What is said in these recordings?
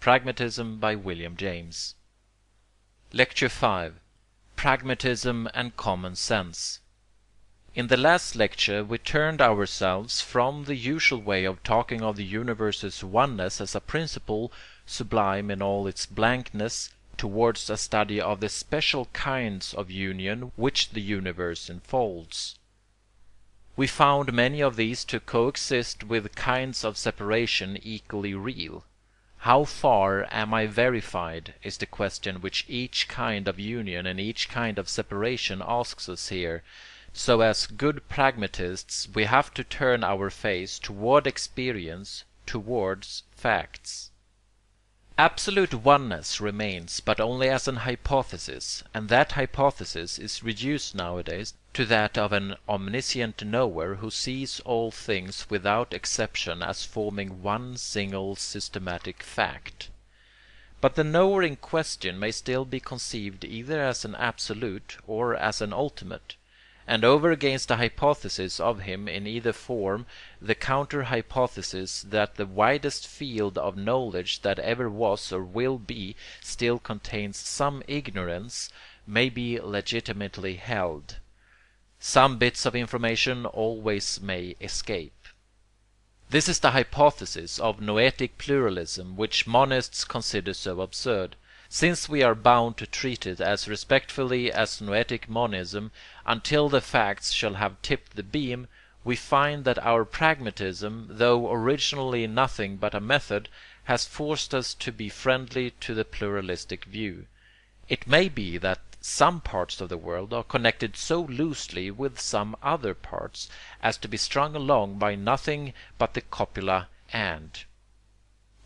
Pragmatism by William James. Lecture 5. Pragmatism and Common Sense. In the last lecture we turned ourselves from the usual way of talking of the universe's oneness as a principle sublime in all its blankness, towards a study of the special kinds of union which the universe enfolds. We found many of these to coexist with kinds of separation equally real. How far am I verified is the question which each kind of union and each kind of separation asks us here, so as good pragmatists we have to turn our face toward experience, towards facts. Absolute oneness remains but only as an hypothesis, and that hypothesis is reduced nowadays to that of an omniscient knower who sees all things without exception as forming one single systematic fact. But the knower in question may still be conceived either as an absolute or as an ultimate, and over against the hypothesis of him in either form the counter-hypothesis that the widest field of knowledge that ever was or will be still contains some ignorance may be legitimately held. Some bits of information always may escape. This is the hypothesis of noetic pluralism which monists consider so absurd. Since we are bound to treat it as respectfully as noetic monism until the facts shall have tipped the beam, we find that our pragmatism, though originally nothing but a method, has forced us to be friendly to the pluralistic view. It may be that some parts of the world are connected so loosely with some other parts as to be strung along by nothing but the copula and.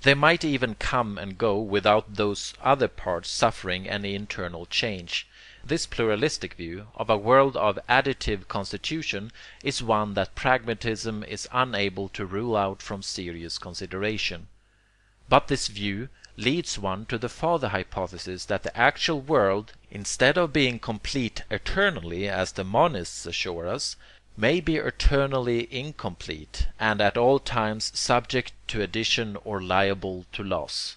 They might even come and go without those other parts suffering any internal change. This pluralistic view of a world of additive constitution is one that pragmatism is unable to rule out from serious consideration. But this view leads one to the farther hypothesis that the actual world, instead of being complete eternally as the monists assure us, may be eternally incomplete and at all times subject to addition or liable to loss.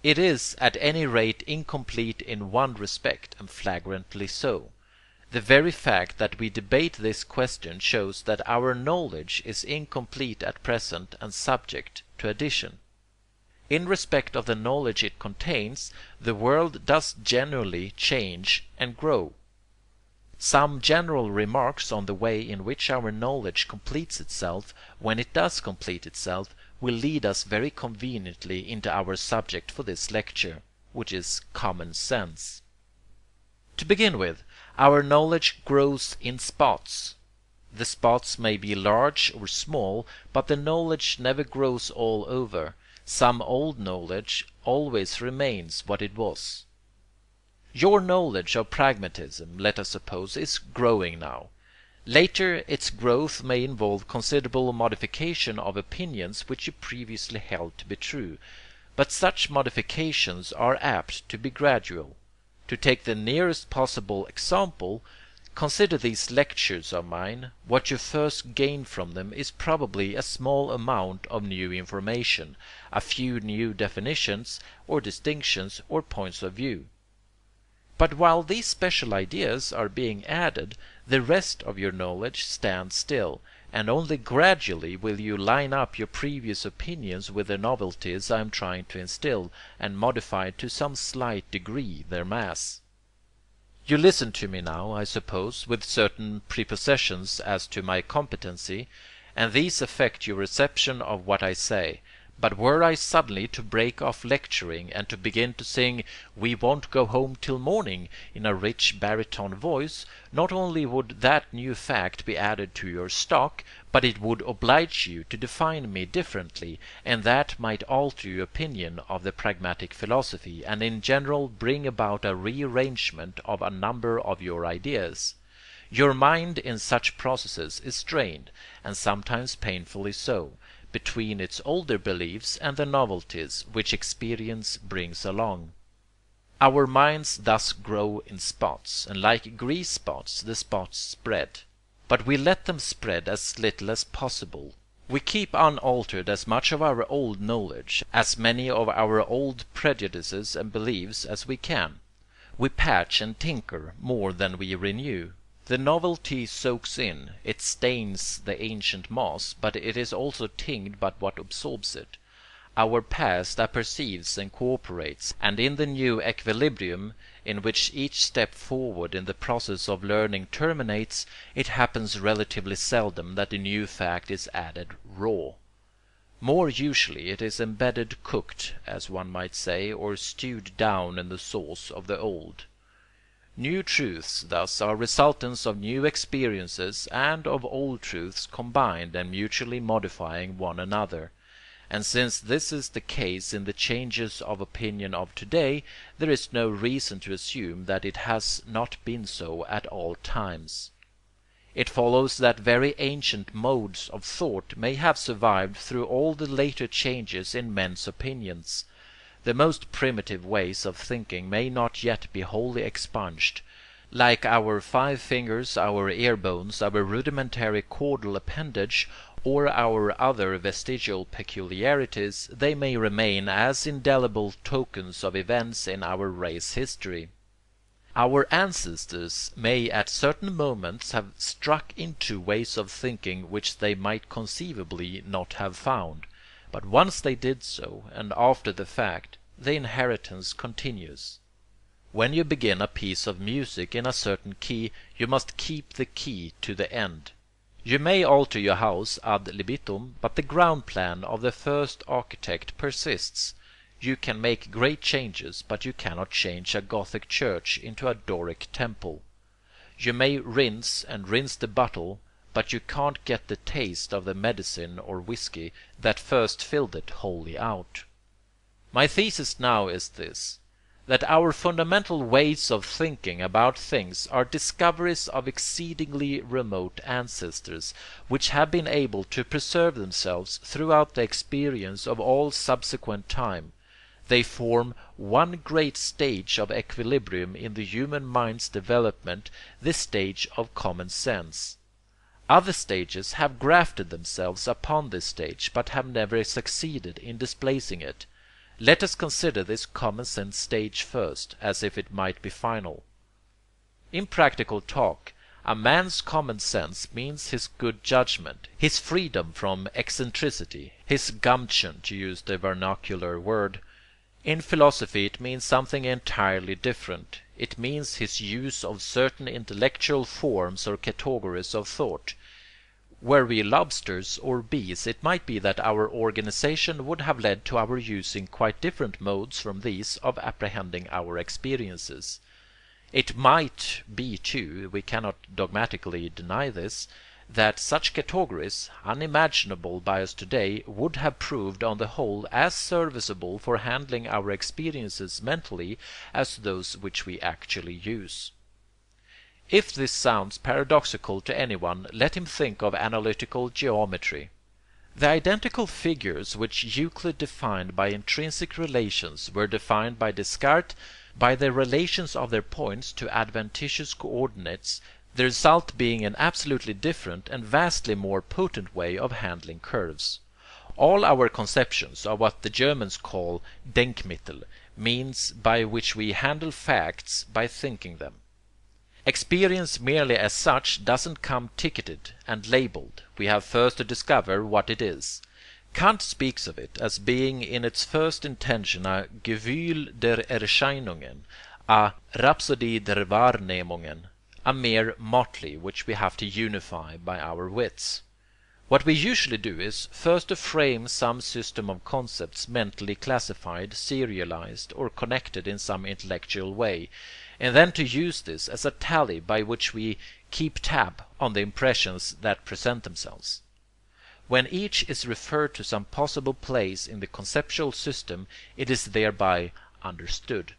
It is at any rate incomplete in one respect, and flagrantly so. The very fact that we debate this question shows that our knowledge is incomplete at present and subject to addition. In respect of the knowledge it contains, the world does generally change and grow. Some general remarks on the way in which our knowledge completes itself, when it does complete itself, will lead us very conveniently into our subject for this lecture, which is common sense. To begin with, our knowledge grows in spots. The spots may be large or small, but the knowledge never grows all over. Some old knowledge always remains what it was. Your knowledge of pragmatism, let us suppose, is growing now. Later its growth may involve considerable modification of opinions which you previously held to be true, but such modifications are apt to be gradual. To take the nearest possible example, consider these lectures of mine. What you first gain from them is probably a small amount of new information, a few new definitions or distinctions or points of view. But while these special ideas are being added, the rest of your knowledge stands still, and only gradually will you line up your previous opinions with the novelties I am trying to instill, and modify to some slight degree their mass. You listen to me now, I suppose, with certain prepossessions as to my competency, and these affect your reception of what I say. But were I suddenly to break off lecturing and to begin to sing "We won't go home till morning" in a rich baritone voice, not only would that new fact be added to your stock, but it would oblige you to define me differently, and that might alter your opinion of the pragmatic philosophy, and in general bring about a rearrangement of a number of your ideas. Your mind in such processes is strained, and sometimes painfully so, between its older beliefs and the novelties which experience brings along. Our minds thus grow in spots, and like grease spots the spots spread. But we let them spread as little as possible. We keep unaltered as much of our old knowledge, as many of our old prejudices and beliefs as we can. We patch and tinker more than we renew. The novelty soaks in, it stains the ancient moss, but it is also tinged by what absorbs it. Our past apperceives and cooperates, and in the new equilibrium, in which each step forward in the process of learning terminates, it happens relatively seldom that the new fact is added raw. More usually it is embedded, cooked, as one might say, or stewed down in the sauce of the old. New truths thus are resultants of new experiences and of old truths combined and mutually modifying one another. And since this is the case in the changes of opinion of today, there is no reason to assume that it has not been so at all times. It follows that very ancient modes of thought may have survived through all the later changes in men's opinions. The most primitive ways of thinking may not yet be wholly expunged. Like our 5 fingers, our ear bones, our rudimentary caudal appendage, or our other vestigial peculiarities, they may remain as indelible tokens of events in our race history. Our ancestors may at certain moments have struck into ways of thinking which they might conceivably not have found, but once they did so, and after the fact, the inheritance continues. When you begin a piece of music in a certain key, you must keep the key to the end. You may alter your house ad libitum, but the ground plan of the first architect persists. You can make great changes, but you cannot change a Gothic church into a Doric temple. You may rinse and rinse the bottle, but you can't get the taste of the medicine or whiskey that first filled it wholly out. My thesis now is this: that our fundamental ways of thinking about things are discoveries of exceedingly remote ancestors, which have been able to preserve themselves throughout the experience of all subsequent time. They form one great stage of equilibrium in the human mind's development, the stage of common sense. Other stages have grafted themselves upon this stage, but have never succeeded in displacing it. Let us consider this common sense stage first, as if it might be final. In practical talk, a man's common sense means his good judgment, his freedom from eccentricity, his gumption, to use the vernacular word. In philosophy it means something entirely different. It means his use of certain intellectual forms or categories of thought. Were we lobsters or bees, it might be that our organization would have led to our using quite different modes from these of apprehending our experiences. It might be, too, we cannot dogmatically deny this, that such categories, unimaginable by us today, would have proved on the whole as serviceable for handling our experiences mentally as those which we actually use. If this sounds paradoxical to anyone, let him think of analytical geometry. The identical figures which Euclid defined by intrinsic relations were defined by Descartes by the relations of their points to adventitious coordinates, the result being an absolutely different and vastly more potent way of handling curves. All our conceptions are what the Germans call Denkmittel, means by which we handle facts by thinking them. Experience merely as such doesn't come ticketed and labeled. We have first to discover what it is. Kant speaks of it as being in its first intention a Gewühl der Erscheinungen, a Rhapsodie der Wahrnehmungen, a mere motley which we have to unify by our wits. What we usually do is first to frame some system of concepts mentally classified, serialized, or connected in some intellectual way, and then to use this as a tally by which we keep tab on the impressions that present themselves. When each is referred to some possible place in the conceptual system, it is thereby understood.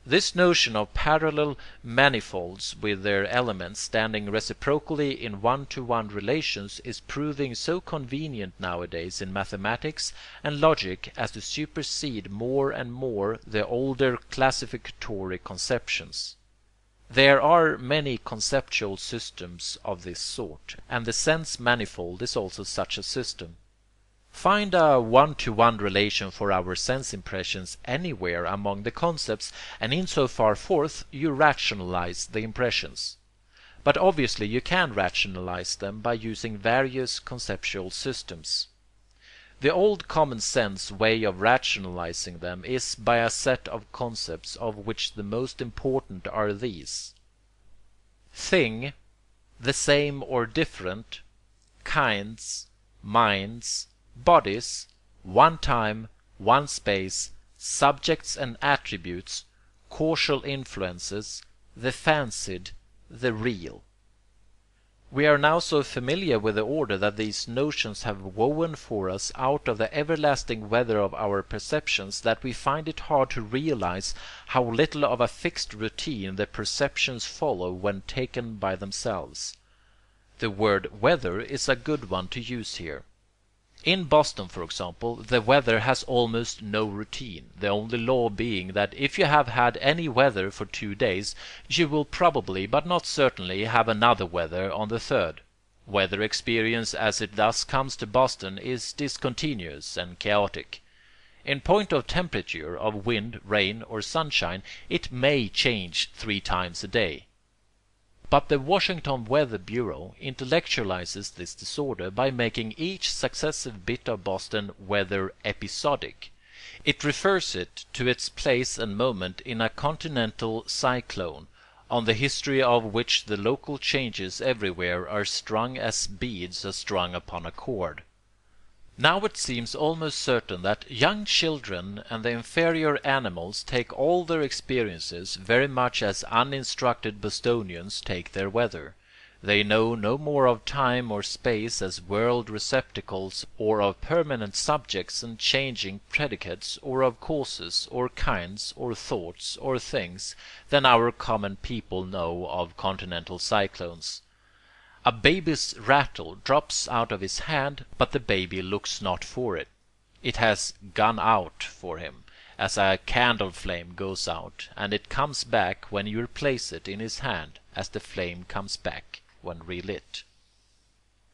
This notion of parallel manifolds with their elements standing reciprocally in one-to-one relations is proving so convenient nowadays in mathematics and logic as to supersede more and more the older classificatory conceptions. There are many conceptual systems of this sort, and the sense manifold is also such a system. Find a one-to-one relation for our sense impressions anywhere among the concepts, and in so far forth you rationalize the impressions. But obviously you can rationalize them by using various conceptual systems. The old common sense way of rationalizing them is by a set of concepts, of which the most important are these: thing, the same or different, kinds, minds, bodies, one time, one space, subjects and attributes, causal influences, the fancied, the real. We are now so familiar with the order that these notions have woven for us out of the everlasting weather of our perceptions that we find it hard to realize how little of a fixed routine the perceptions follow when taken by themselves. The word weather is a good one to use here. In Boston, for example, the weather has almost no routine, the only law being that if you have had any weather for 2 days, you will probably, but not certainly, have another weather on the third. Weather experience as it thus comes to Boston is discontinuous and chaotic. In point of temperature, of wind, rain, or sunshine, it may change 3 times a day. But the Washington Weather Bureau intellectualizes this disorder by making each successive bit of Boston weather episodic. It refers it to its place and moment in a continental cyclone, on the history of which the local changes everywhere are strung as beads are strung upon a cord. Now it seems almost certain that young children and the inferior animals take all their experiences very much as uninstructed Bostonians take their weather. They know no more of time or space as world receptacles, or of permanent subjects and changing predicates, or of causes, or kinds, or thoughts, or things, than our common people know of continental cyclones. A baby's rattle drops out of his hand, but the baby looks not for it. It has gone out for him, as a candle flame goes out, and it comes back when you replace it in his hand, as the flame comes back when relit.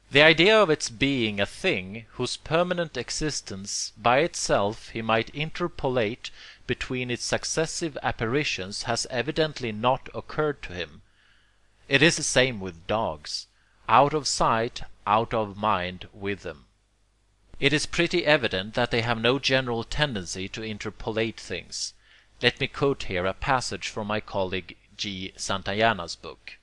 The idea of its being a thing whose permanent existence by itself he might interpolate between its successive apparitions has evidently not occurred to him. It is the same with dogs. Out of sight, out of mind with them. It is pretty evident that they have no general tendency to interpolate things. Let me quote here a passage from my colleague G. Santayana's book.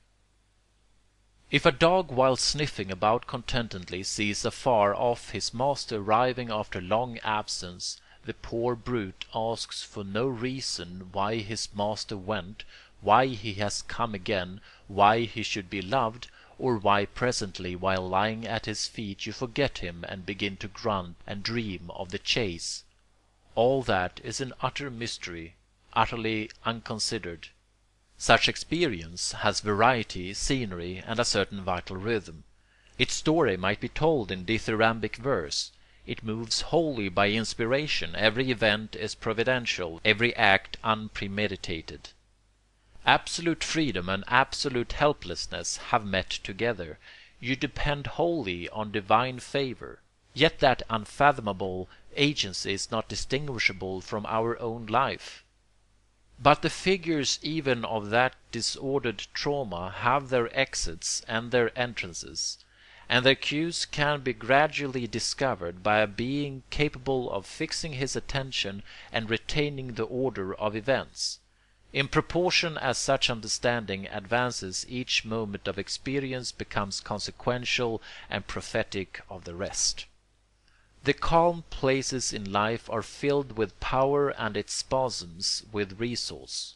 If a dog while sniffing about contentedly sees afar off his master arriving after long absence, the poor brute asks for no reason why his master went, why he has come again, why he should be loved, or why presently while lying at his feet you forget him and begin to grunt and dream of the chase. All that is an utter mystery, utterly unconsidered. Such experience has variety, scenery, and a certain vital rhythm. Its story might be told in dithyrambic verse. It moves wholly by inspiration, every event is providential, every act unpremeditated. Absolute freedom and absolute helplessness have met together. You depend wholly on divine favor. Yet that unfathomable agency is not distinguishable from our own life. But the figures even of that disordered trauma have their exits and their entrances, and their cues can be gradually discovered by a being capable of fixing his attention and retaining the order of events. In proportion as such understanding advances, each moment of experience becomes consequential and prophetic of the rest. The calm places in life are filled with power and its spasms with resource.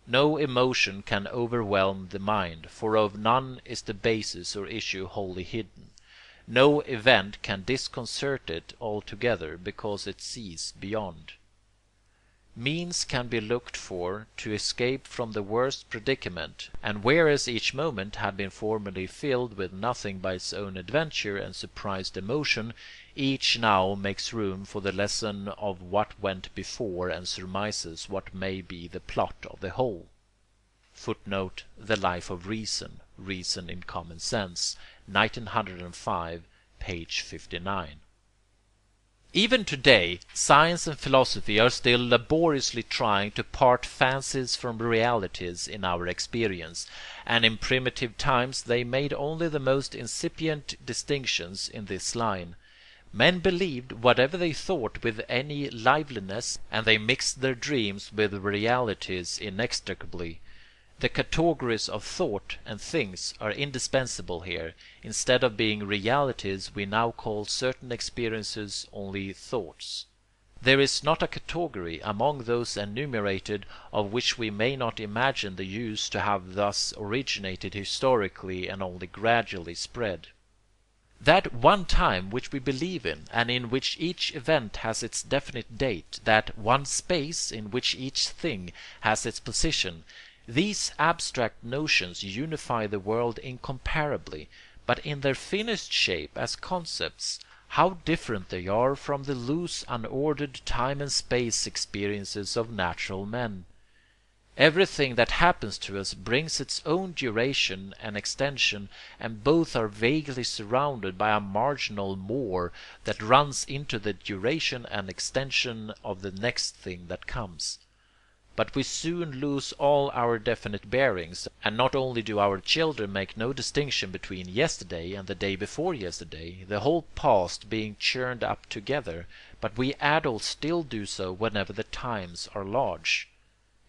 No emotion can overwhelm the mind, for of none is the basis or issue wholly hidden. No event can disconcert it altogether, because it sees beyond. Means can be looked for to escape from the worst predicament, and whereas each moment had been formerly filled with nothing but its own adventure and surprised emotion, each now makes room for the lesson of what went before and surmises what may be the plot of the whole. Footnote: The Life of Reason, Reason in Common Sense, 1905, page 59. Even today, science and philosophy are still laboriously trying to part fancies from realities in our experience, and in primitive times they made only the most incipient distinctions in this line. Men believed whatever they thought with any liveliness, and they mixed their dreams with realities inextricably. The categories of thought and things are indispensable here. Instead of being realities we now call certain experiences only thoughts. There is not a category among those enumerated of which we may not imagine the use to have thus originated historically and only gradually spread. That one time which we believe in, and in which each event has its definite date, that one space in which each thing has its position, these abstract notions unify the world incomparably, but in their finished shape as concepts, how different they are from the loose unordered time and space experiences of natural men. Everything that happens to us brings its own duration and extension, and both are vaguely surrounded by a marginal more that runs into the duration and extension of the next thing that comes. But we soon lose all our definite bearings, and not only do our children make no distinction between yesterday and the day before yesterday, the whole past being churned up together, but we adults still do so whenever the times are large.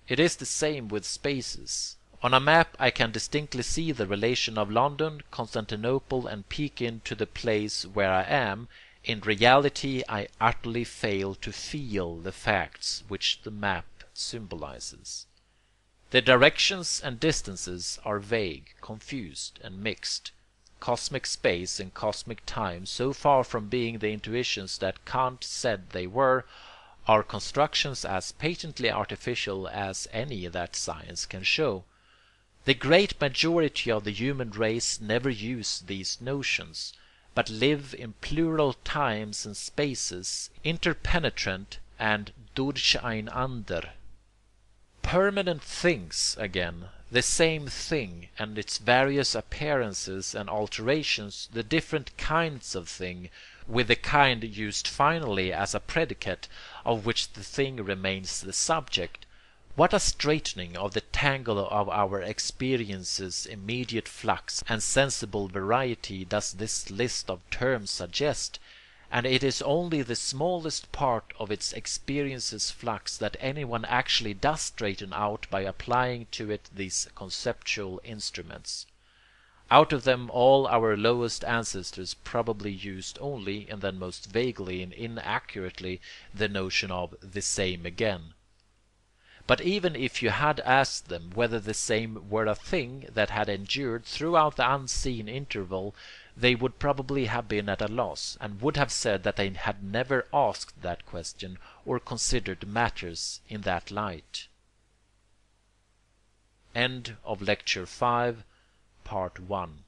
It is the same with spaces. On a map I can distinctly see the relation of London, Constantinople, and Pekin to the place where I am. In reality I utterly fail to feel the facts which the map symbolizes. The directions and distances are vague, confused, and mixed. Cosmic space and cosmic time, so far from being the intuitions that Kant said they were, are constructions as patently artificial as any that science can show. The great majority of the human race never use these notions, but live in plural times and spaces, interpenetrant and durcheinander. Permanent things, again, the same thing and its various appearances and alterations, the different kinds of thing, with the kind used finally as a predicate of which the thing remains the subject. What a straightening of the tangle of our experience's immediate flux and sensible variety does this list of terms suggest! And it is only the smallest part of its experience's flux that anyone actually does straighten out by applying to it these conceptual instruments. Out of them all our lowest ancestors probably used only, and then most vaguely and inaccurately, the notion of the same again. But even if you had asked them whether the same were a thing that had endured throughout the unseen interval, they would probably have been at a loss, and would have said that they had never asked that question or considered matters in that light. End of Lecture 5, Part 1.